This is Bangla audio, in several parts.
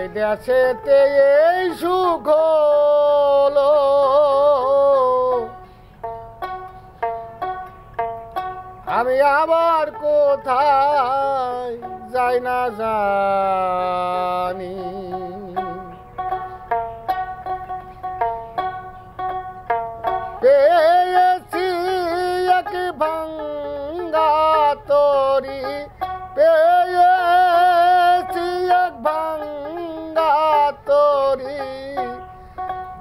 এই দেশেতে এই সুখ হলো, আমি আবার কোথায় যাই না জানি। পেয়েছি এক ভাঙ্গা তরি, পেয়েছি এক ভাঙ্গা তরি,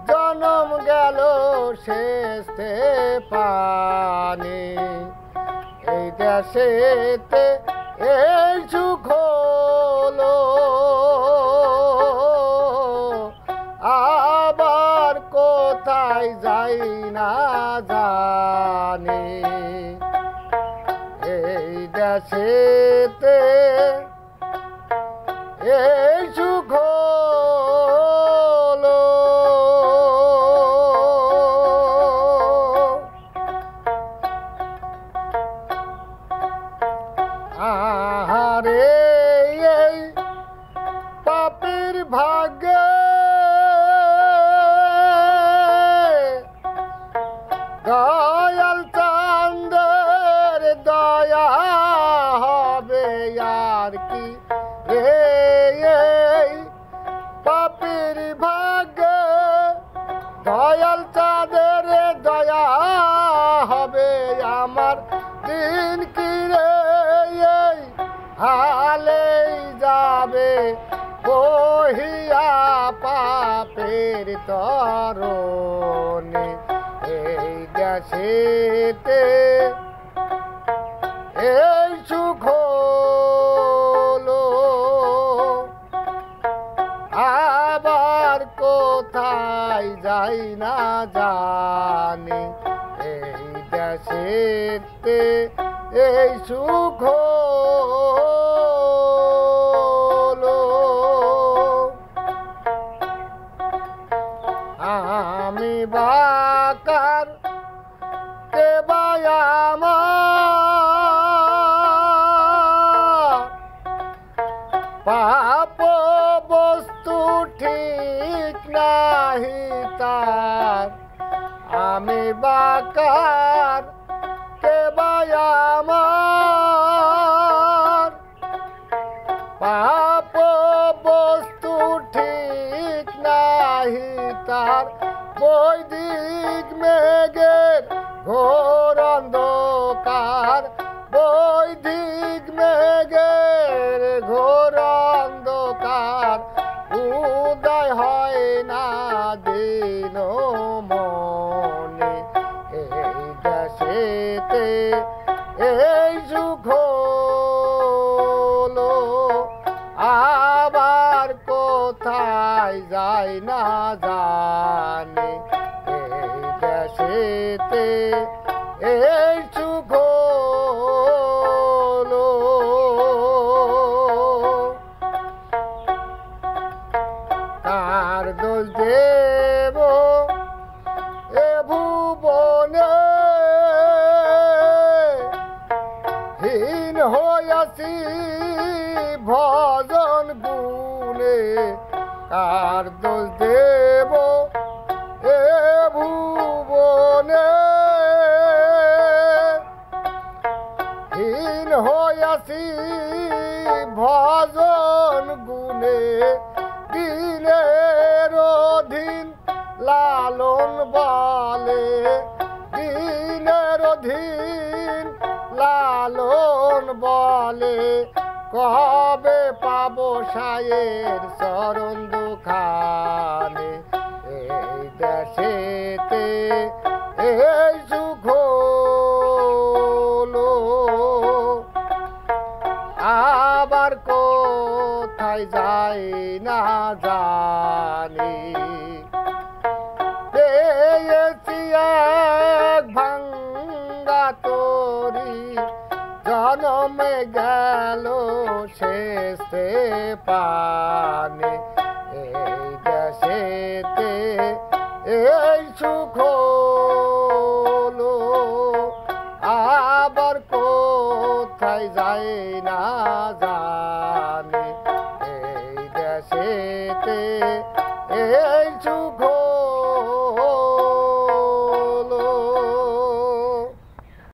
জনম গেল শেষে পানি। এই দেশেতে এই সুখ হলো, আবার কোথায় যাই না জানি। এই দেশেতে এই সুখ হলো। আহারে এই পাপীর ভাগ্যে দয়াল চাঁদের দয়া হবে আর কি রে। এই পাপীর ভাগ্যে দয়াল চাঁদের দয়া হবে, আমার দিন কি রে এই হালেই যাবে বহিয়া পাপের তরণে। এই দেশেতে এই সুখ হলো, আবার কোথায় যাই না জানি। এই দেশেতে এই সুখ হলো, আমি বাকার কে আমার পাপ বস্তু ঠিক নাহি তার। আমি বাকার কে আমার পাপ বস্তু ঠিক নাহি তার। বৈদিক মেঘের ঘোর অন্ধকার, বৈদিক মেঘের ঘোর অন্ধকার, উদয় হয় না দিন মনে। এই দেশেতে এই সুখ হলো, আবার কোথায় যাই না জানি। এই দেশেতে এই সুখ হলো, কার দোষ দেব এ ভুবনে, হীন হইয়াছি ভজন গুণে। কার দোষ দেব এ ভুবনে, হীন হইয়াছি ভজন গুণে। দিনের অধীন লালন বলে, দিনের অধীন লালন বলে, কবে পাবো সায়ের চরণ দুখানে। এই দেশেতে এই সুখ হলো, আবার কোথায় যাই না জানি। পেয়েছি এক ভাঙ্গা তরি, জনমে গেল শেষে পানে। এই দেশেতে এই সুখ হলো, আবার কোথায় যাই না জানি। এই দেশে যেতে এই সুখ